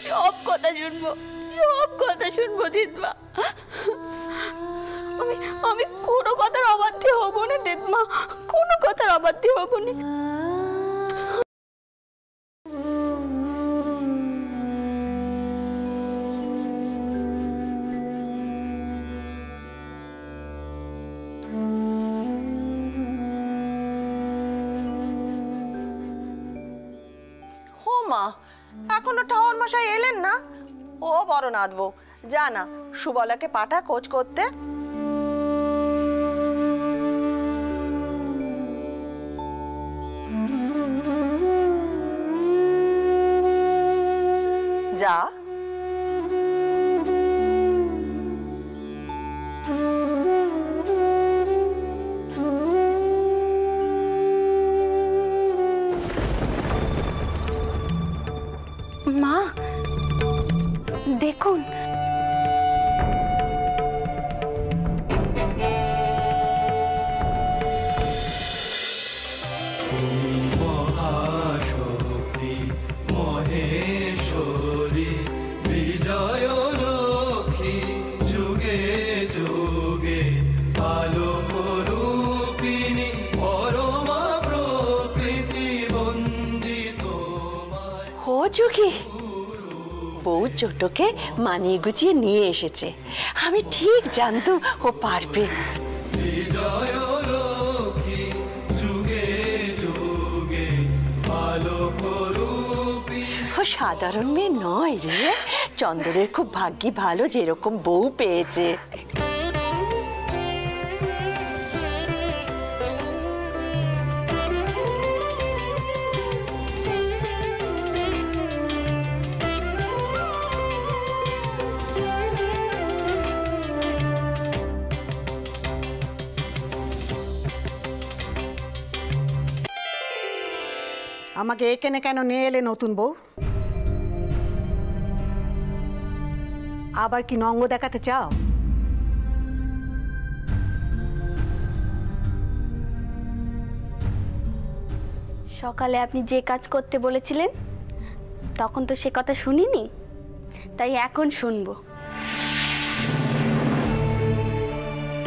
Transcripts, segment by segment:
সব কথা শুনবো, সব কথা শুনবো দিদমা। আমি কোনো কথার অবাধ্য হব না দিদমা, কোনো কথার অবাধ্য হব না। মা এখনো ঠাওর মশাই এলেন না? ও বড় নাথবো, যা না সুবলাকে পাঠা খোঁজ করতে। যা। মা দেখুন, তুমি মহাশক্তি মহেশ্বরী বিজয় লক্ষ্মী যুগে যুগে আলোকরূপিণী পরমা প্রকৃতি বন্দিত। ও যোগী, বউ ছোটকে মানিয়ে গুছিয়ে নিয়ে এসেছে। আমি ঠিক জানতাম ও পারবে। বিজয় লক্ষ্মী যুগে যুগে আলোকরূপিণী। ও সাধারণ মেয়ে নয় রে, চন্দরের খুব ভাগ্যি ভালো যেরকম বউ পেয়েছে। আমাকে এখানে কেন নিয়ে এলে নতুন বউ? আবার কি নঙ্গ দেখাতে চাও? সকালে আপনি যে কাজ করতে বলেছিলেন তখন তো সে কথা শুনিনি, তাই এখন শুনবো।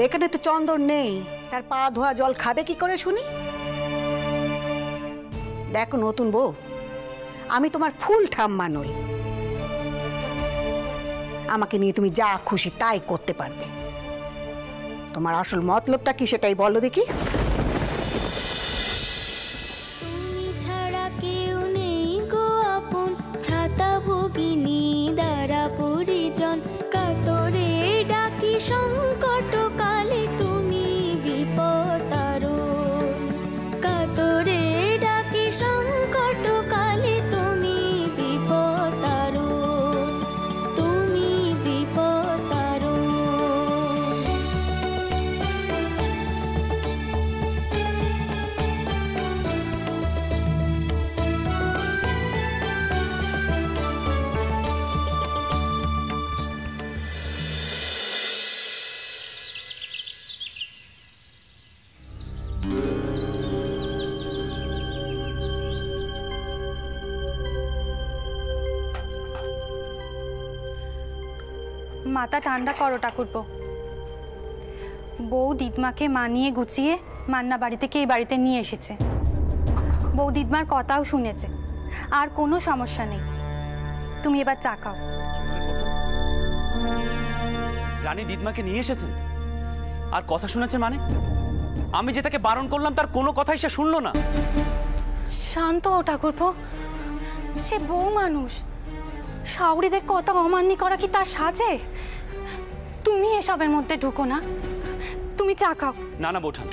এখানে তো চন্দন নেই, তার পা ধোয়া জল খাবে কি করে শুনি? দেখো নতুন বউ, আমি তোমার ফুল ঠাম্মা নই। আমাকে নিয়ে তুমি যা খুশি তাই করতে পারবে। তোমার আসল মতলবটা কি সেটাই বলো দেখি। তুমি ছাড়া কেউ নেই গো আপন, ভ্রাতা ভগিনী দ্বারা পরিজন, কাতরে ডাকি সংকট কালে তুমি বিপদারণ, কাতরে ডাকি সংকট কালে তুমি বিপদারণ, তুমি বিপদারণ। মাথা ঠান্ডা করো ঠাকুরপো। বউ দিদমাকে মানিয়ে গুছিয়ে মান্না বাড়ি থেকে এই বাড়িতে নিয়ে এসেছে। বউ দিদমার কথাও শুনেছে, আর কোনো সমস্যা নেই। তুমি এবার চা খাও। রানী দিদমাকে নিয়ে এসেছেন আর কথা শুনেছে মানে? আমি যে তাকে বারণ করলাম তার কোনো কথাই সে শুনলো না। শান্ত ও ঠাকুরপো, সে বউ মানুষ, শাওরিদের কথা অমান্য করা কি তার সাজে? তুমি এসবের মধ্যে ঢুকো না, তুমি চা খাও। না না বৌঠান,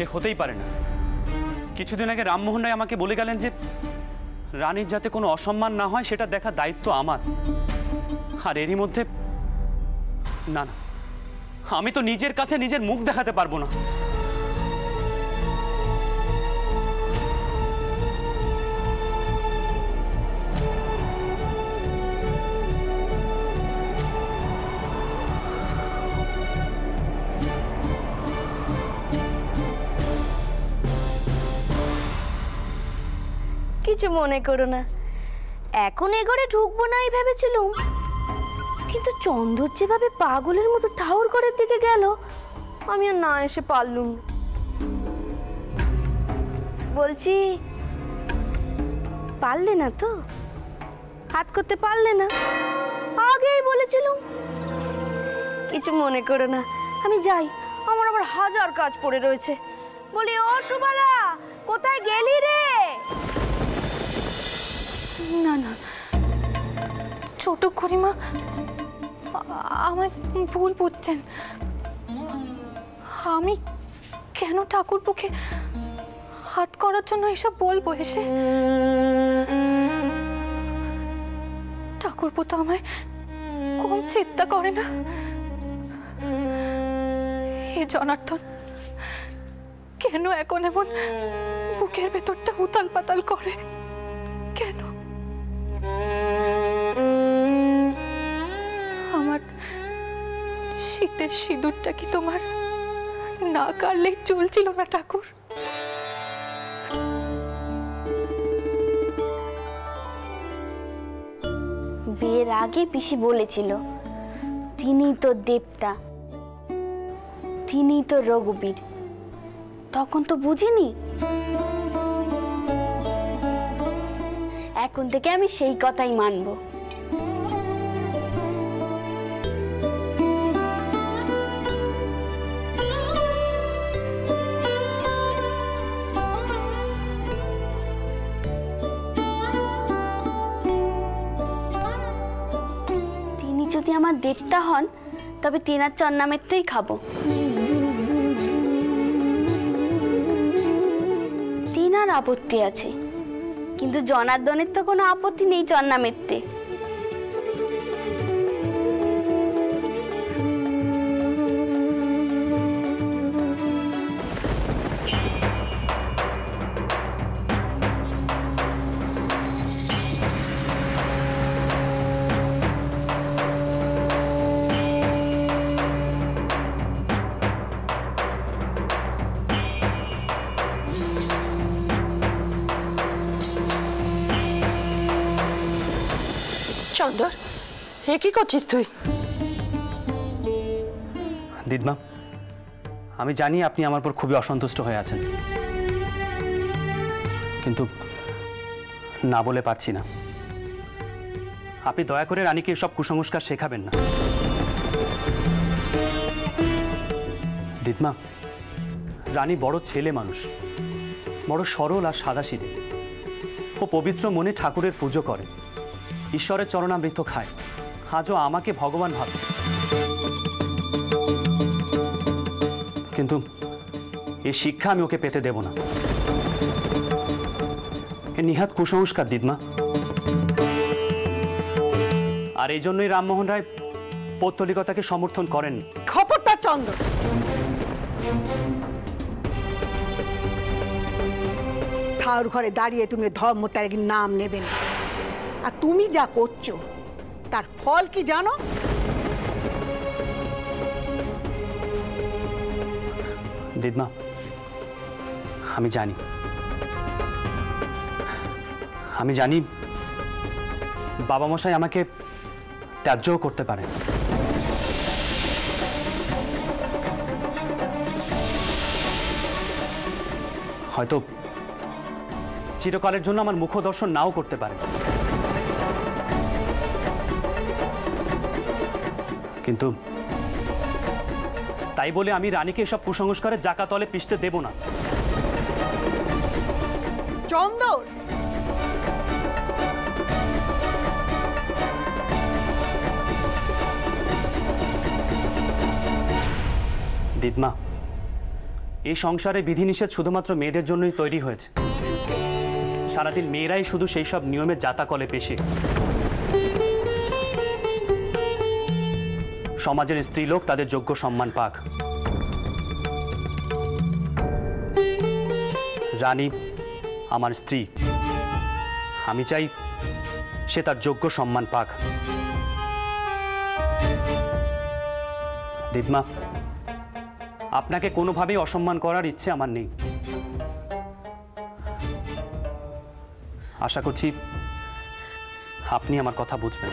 এ হতেই পারে না। কিছুদিন আগে রামমোহন রায় আমাকে বলে গেলেন যে রানীর যাতে কোনো অসম্মান না হয় সেটা দেখার দায়িত্ব আমার। আর এরই মধ্যে না না, আমি তো নিজের কাছে নিজের মুখ দেখাতে পারবো না। কিছু মনে করো না, এখন এ ঘরে ঢুকবো না এই ভেবেছিলুম, কিন্তু চন্দর যেভাবে পাগলের মতো ঠাউর ঘরের দিকে গেল, আমি আর না এসে পারলুম না। বলছি, পারলে না তো? হাত করতে পারলে না? আগেই বলেছিলুম। কিছু মনে করো না, আমি যাই, আমার আবার হাজার কাজ পড়ে রয়েছে। বলি, ও সুবালা, কোথায় গেলি রে? না না ছোট খুড়িমা, আমার ভুল বুঝছেন। আমি কেন ঠাকুরপোকে হাত করার জন্য এসব বলবো এসে? ঠাকুরপো তো আমায় কম চিন্তা করে না। হে জনার্দন, কেন এখন এমন বুকের ভেতরটা উতাল পাতাল করে? কেন? আমার শীতের সিঁদুরটা কি তোমার না কাটলেই চলছিল না ঠাকুর? বিয়ের আগে পিসি বলেছিল, তিনিই তো দেবতা, তিনিই তো রঘুবীর। তখন তো বুঝিনি। এখন থেকে আমি সেই কথাই মানব। তিনি যদি আমার দেবতা হন, তবে তেনার চন্নামেরতেই খাবো। তেনার আপত্তি আছে, কিন্তু জনার্দনের তো কোনো আপত্তি নেই চন্নামেরতে। চন্দর, এ কি করছিস তুই? দিদমা, আমি জানি আপনি আমার উপর খুবই অসন্তুষ্ট হয়ে আছেন, কিন্তু না বলে পারছি না। আপনি দয়া করে রানীকে এসব কুসংস্কার শেখাবেন না। দিদমা, রানী বড় ছেলে মানুষ, বড় সরল আর সাদাসিধে। ও পবিত্র মনে ঠাকুরের পুজো করে, ঈশ্বরের চরণামৃত খায়, আজও আমাকে ভগবান ভাবছে। কিন্তু এই শিক্ষা আমি ওকে পেতে দেব না। এ নিহাত কুসংস্কার দিদমা। আর এই জন্যই রামমোহন রায় পৌত্তলিকতাকে সমর্থন করেন। খবরদার চন্দর, ঠাকুর ঘরে দাঁড়িয়ে তুমি ধর্মত্যাগের নাম নেবে না। আর তুমি যা করছো তার ফল কি জানো? দিদমা, আমি জানি বাবা মশাই আমাকে ত্যায্যও করতে পারেন, হয়তো চিরকালের জন্য আমার মুখ দর্শন নাও করতে পারেন, কিন্তু তাই বলে আমি রানীকে এসব কুসংস্কারের জাকাতলে পিষতে দেব না। চন্দর, দিদমা, এই সংসারে বিধিনিষেধ শুধুমাত্র মেয়েদের জন্যই তৈরি হয়েছে। সারাদিন মেয়েরাই শুধু সেই সব নিয়মের জাতাকলে পেশে। সমাজের স্ত্রীলোক তাদের যোগ্য সম্মান পাক। রানী আমার স্ত্রী, আমি চাই সে তার যোগ্য সম্মান পাক। দিদমা, আপনাকে কোনোভাবেই অসম্মান করার ইচ্ছে আমার নেই। আশা করছি আপনি আমার কথা বুঝবেন।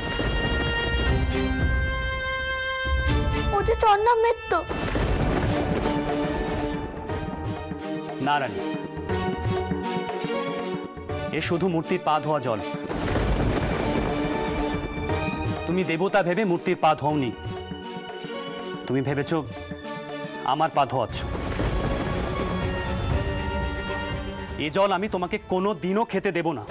ও যে চন্নাম মিত্র। না রানী, এ শুধু মূর্তির পা ধোয়া জল। তুমি দেবতা ভেবে মূর্তির পা ধোওনি, তুমি ভেবেছ আমার পা ধোয়াচ্ছ। এ জল আমি তোমাকে কোনো দিনও খেতে দেব না।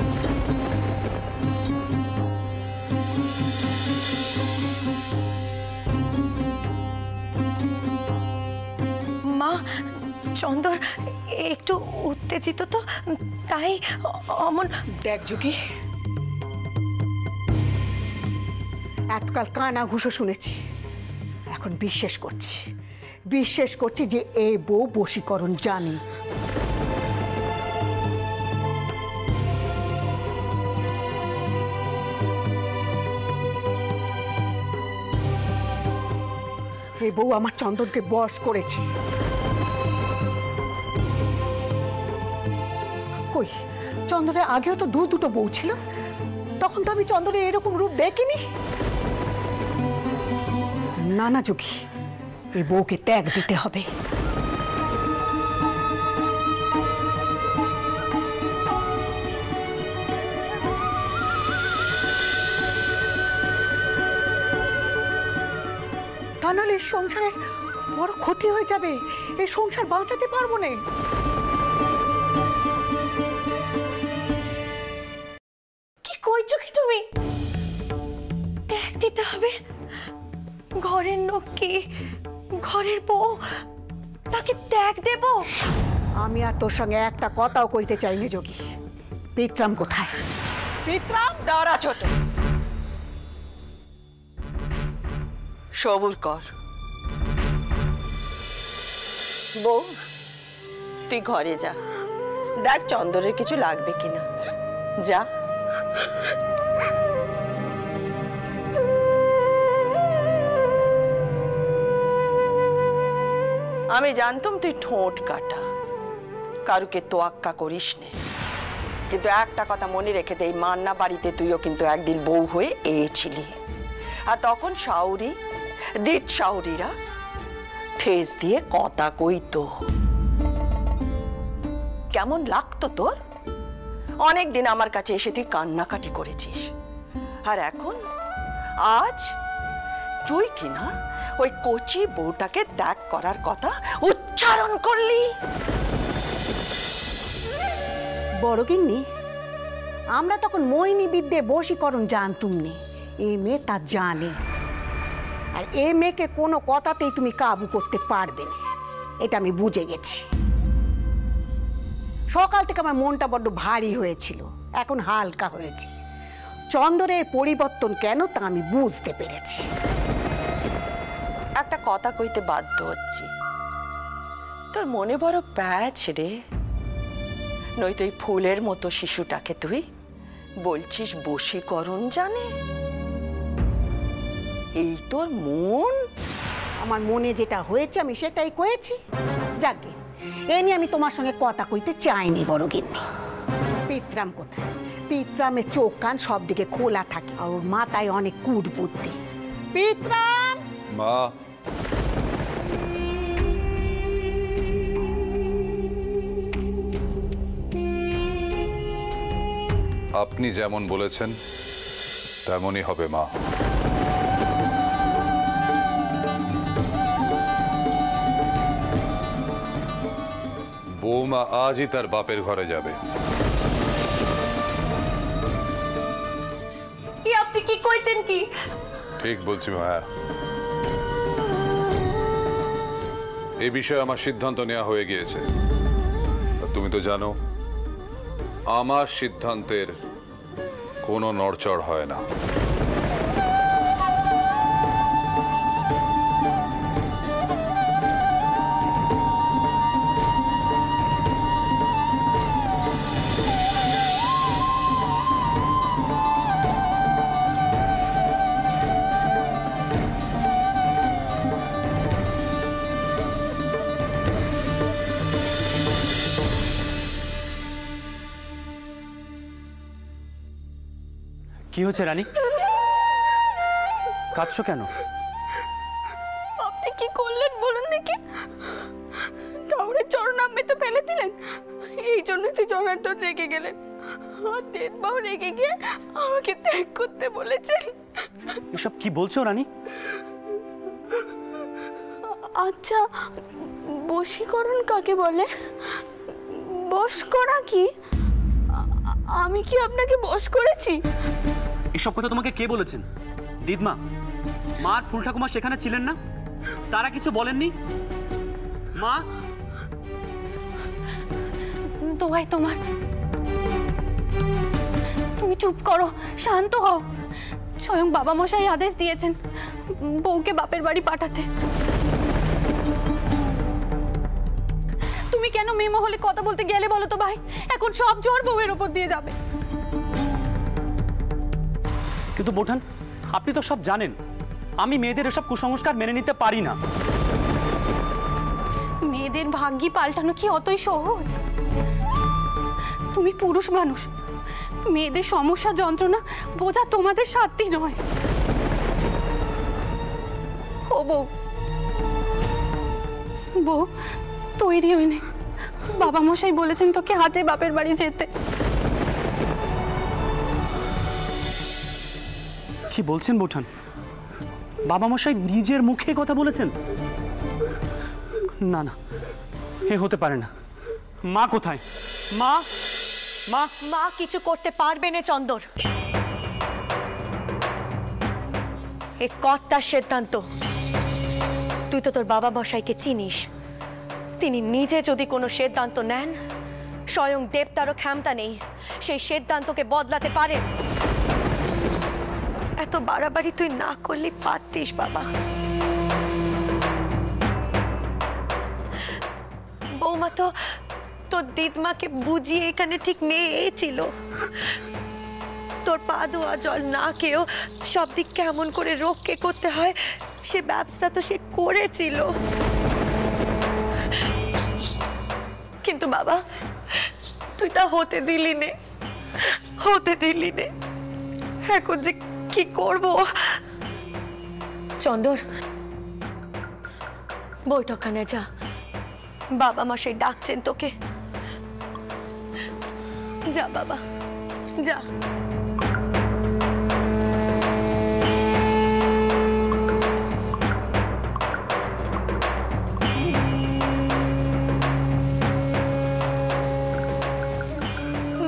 মা, চন্দর একটু উত্তেজিত তো, তাই অমন। দেখ যোগী, এতকাল কানা ঘুষো শুনেছি, এখন বিশ্বাস করছি যে এই বউ বশীকরণ জানে। এই বউ আমার চন্দনকে বশ করেছে। কই, চন্দনের আগেও তো দুটো বউ ছিল, তখন তো আমি চন্দনের এরকম রূপ দেখিনি। না যোগী, এই বউকে ত্যাগ দিতে হবে। তা নাহলে এই সংসারের বড় ক্ষতি হয়ে যাবে, এই সংসার বাঁচাতে পারবো না। কি কইছো কি তুমি? ত্যাগ দিতে হবে? ঘরের লক্ষ্মী, ঘরের বউ, তাকে ত্যাগ দেব? আমি আর তোর সঙ্গে একটা কথাও কইতে চাইনি যোগী। বিক্রম কোথায়? বিক্রম! দাঁড়া ছোট, সবুর কর। বউ, তুই ঘরে যা, দেখ চন্দরের কিছু লাগবে কিনা। যা। আমি জানতাম তুই ঠোঁট কাটা, কারুকে তোয়াক্কা করিস নে, কিন্তু একটা কথা মনে রেখে দে, এই মান্না বাড়িতে তুইও কিন্তু একদিন বউ হয়ে এসেছিলি, আর তখন শাউরি দিত শাউরিরা ঠেস দিয়ে কথা কইতো। কেমন লাগতো তোর? অনেকদিন আমার কাছে এসে তুই কান্নাকাটি করেছিস, আর এখন আজ তুই কিনা ওই কচি বউটাকে ত্যাগ করার কথা উচ্চারণ করলি। বড় গিন্নি, আমরা তখন মোহিনী বিদ্যে বশীকরণ জানতুম নি, এই মেয়ে তা জানে, আর এই মেয়েকে কোনো কথাতেই তুমি কাবু করতে পারবে না, এটা আমি বুঝে গেছি। সকাল থেকে আমার মনটা বড্ড ভারী হয়েছিল, এখন হালকা হয়েছে। চন্দরের পরিবর্তন কেন তা আমি বুঝতে পেরেছি। একটা কথা কইতে বাধ্য হচ্ছি, তোর মনে বড় প্যাচ রে, নয়তো এই ফুলের মতো শিশুটাকে তুই বলছিস বশীকরণ জানে? এই তোর মন? আমার মনে যেটা হয়েছে আমি সেটাই কয়েছি। যাকে এ নিয়ে আমি তোমার সঙ্গে কথা কইতে চাইনি বড় গিন্নি। পিতরাম কোথায়? পিতরামের চোখ কান সব দিকে খোলা থাকে, আর ওর মাথায় অনেক কুটবুদ্ধি। পিতরাম! মা, আপনি যেমন বলেছেন তেমনই হবে মা। বৌমা আজই তার বাপের ঘরে যাবে। কি আপনি কি কইতেন কি? ঠিক বলছি মায়া, এই বিষয়ে আমার সিদ্ধান্ত নেওয়া হয়ে গিয়েছে। তুমি তো জানো আমার সিদ্ধান্তের কোনো নড়চড় হয় না। কি হয়েছে রানী? কাঁদছো কেন? আপনি কি করলেন বলুন দেখি? ঠাকুরের চরণামৃত ফেলে দিলেন, এই জন্যই তো জনার্দন রেগে গেলেন। আর দেববাবু রেগে গিয়ে আমাকে ত্যাগ করতে বলেছেন। এসব কি বলছো রানী? আচ্ছা, বশীকরণ কাকে বলে? বশ করা কি? আমি কি আপনাকে বশ করেছি? এসব কথা তোমাকে কে বলেছেন? দিদমা, মা আর ফুল ঠাকুমা সেখানে ছিলেন না? তারা কিছু বলেননি? মা, দোহাই তোমার, তুমি চুপ করো, শান্ত হও। স্বয়ং বাবা মশাই আদেশ দিয়েছেন বউকে বাপের বাড়ি পাঠাতে। তুমি কেন মেয়ে মহলে কথা বলতে গেলে বলো তো ভাই? এখন সব জোর বউয়ের ওপর দিয়ে যাবে। কিন্তু বোঠান, আপনি তো সব জানেন আমি মেয়েদের এসব কুসংস্কার মেনে নিতে পারি না। মেয়েদের ভাগ্যি পাল্টানো কি অতই সহজ? তুমি পুরুষ মানুষ, মেয়েদের সমস্যা যন্ত্রণা বোঝা তোমাদের সাধ্যি নয়। ও বউ, বউ তৈরি হয়ে নে, বাবা মশাই বলেছেন তোকে হাটে বাপের বাড়ি যেতে। কি বলছেন বোঠান? বাবা মশাই নিজের মুখে কথা বলেছেন? না না, এ হতে পারে না। মা কোথায়? মা, মা। মা কিছু করতে পারবে না চন্দর, এ কর্তার সিদ্ধান্ত। তুই তো তোর বাবা মশাইকে চিনিস, তিনি নিজে যদি কোনো সিদ্ধান্ত নেন, স্বয়ং দেবতারও ক্ষমতা নেই সেই সিদ্ধান্তকে বদলাতে পারে। এত বাড়াবাড়ি তুই না করলে পারতিস বাবা। বৌমা তো তোর দিদমাকে বুঝিয়ে এখানে ঠিক নিয়েছিল। তোর পা ধোয়া জল না খেয়েও সব দিক কেমন করে রক্ষে করতে হয় সে ব্যবস্থা তো সে করেছিল। কিন্তু বাবা তুই তা হতে দিলি নে, হতে দিলি নে। এখন যে কি করব? চন্দর, বৈঠকখানে যা, বাবা মশাই ডাকছেন তোকে। যা বাবা, যা।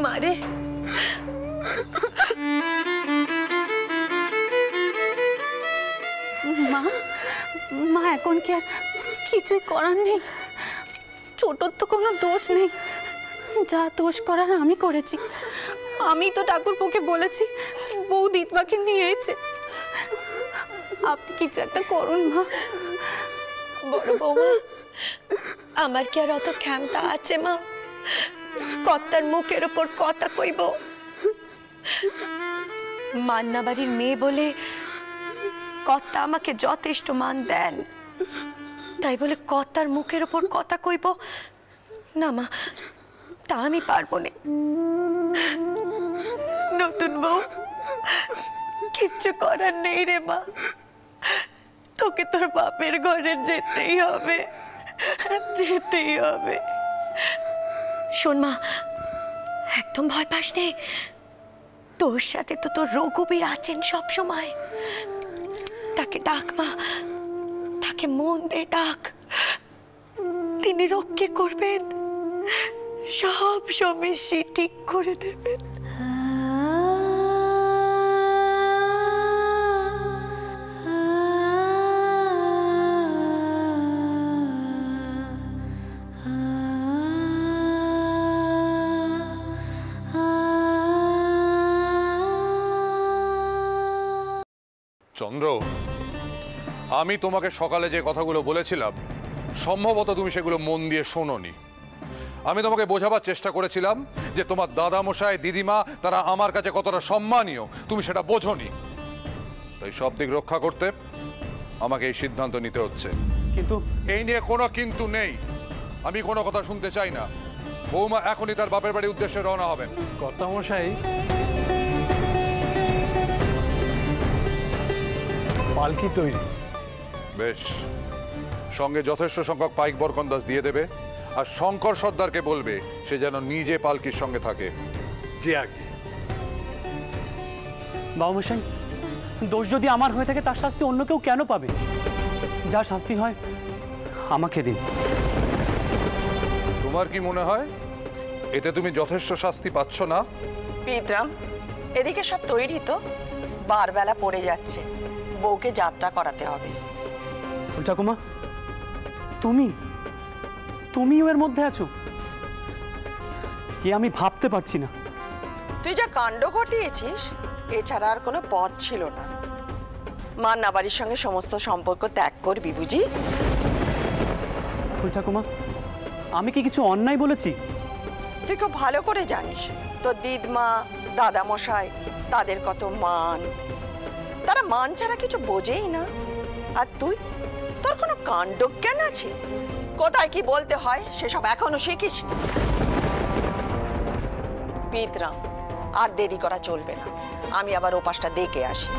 মারে, মা, মা এখন কি আর কিছুই করার নেই? ছোটর তো কোনো দোষ নেই, যা দোষ করার আমি করেছি। আমি তো ঠাকুরপোকে বলেছি বউ দিদমাকে নিয়েছে। আপনি কিছু একটা করুন মা। বড় বৌমা, আমার কি আর অত ক্ষমতা আছে মা কর্তার মুখের ওপর কথা কইব? মান্না বাড়ির মেয়ে বলে কর্তা আমাকে যথেষ্ট মান দেন, তাই বলে কর্তার মুখের ওপর কথা কইব না মা, তা আমি পারবো না। নতুন বউ, কিচ্ছু করার নেই রে মা, তোকে তোর বাপের ঘরে যেতেই হবে, যেতেই হবে। শোন মা, একদম ভয় পাস নে, তোর সাথে তো তোর রঘুবীর আছেন সব সময়। তাকে ডাক মা, তাকে মন দিয়ে ডাক, তিনি রক্ষে করবেন, সব সমস্যা ঠিক করে দেবেন। চন্দ্র, আমি তোমাকে সকালে যে কথাগুলো বলেছিলাম সম্ভবত তুমি সেগুলো মন দিয়ে শোনোনি। আমি তোমাকে বোঝাবার চেষ্টা করেছিলাম যে তোমার দাদা মশাই দিদিমা তারা আমার কাছে কতটা সম্মানীয়, তুমি সেটা বোঝোনি। তাই সব দিক রক্ষা করতে আমাকে এই সিদ্ধান্ত নিতে হচ্ছে। কিন্তু এই নিয়ে কোনো কিন্তু নেই, আমি কোনো কথা শুনতে চাই না। বৌমা এখনই তার বাপের বাড়ির উদ্দেশ্যে রওনা হবেন। কর্তামশাই, পালকি তৈরি। বেশ, সঙ্গে যথেষ্ট সংখ্যক পাইক বরকন্দাজ দিয়ে দেবে, আর শঙ্কর সর্দারকে বলবে সে যেন নিজে পালকির সঙ্গে থাকে। জি আগে। বাবুমশাই, দোষ যদি আমার হয়ে থাকে তার শাস্তি অন্য কেউ কেন পাবে? যা শাস্তি হয় আমাকে দিন। তোমার কি মনে হয় এতে তুমি যথেষ্ট শাস্তি পাচ্ছ না? পিতরাম, এদিকে সব তৈরি তো, বারবেলা পড়ে যাচ্ছে, বউকে যাত্রা করাতে হবে। ঠাকুমা, তুমিও এর মধ্যে আছো? এ আমি ভাবতে পারছি না। তুই যা কাণ্ড ঘটিয়েছিস, এছাড়া আর কোনো পথ ছিল না। মান্না বাড়ির সঙ্গে সমস্ত সম্পর্ক ত্যাগ করবি বুঝি? ঠাকুমা, আমি কি কিছু অন্যায় বলেছি? তুই খুব ভালো করে জানিস তোর দিদমা, দাদামশাই, তাদের কত মান, তারা মান ছাড়া কিছু বোঝেই না। আর তুই, তোর কোনো কাণ্ডজ্ঞান আছে? কোথায় কি বলতে হয় সেসব এখনো শিখিস না। পিতরাম, আর দেরি করা চলবে না, আমি আবার ওপাশটা দেখে আসি।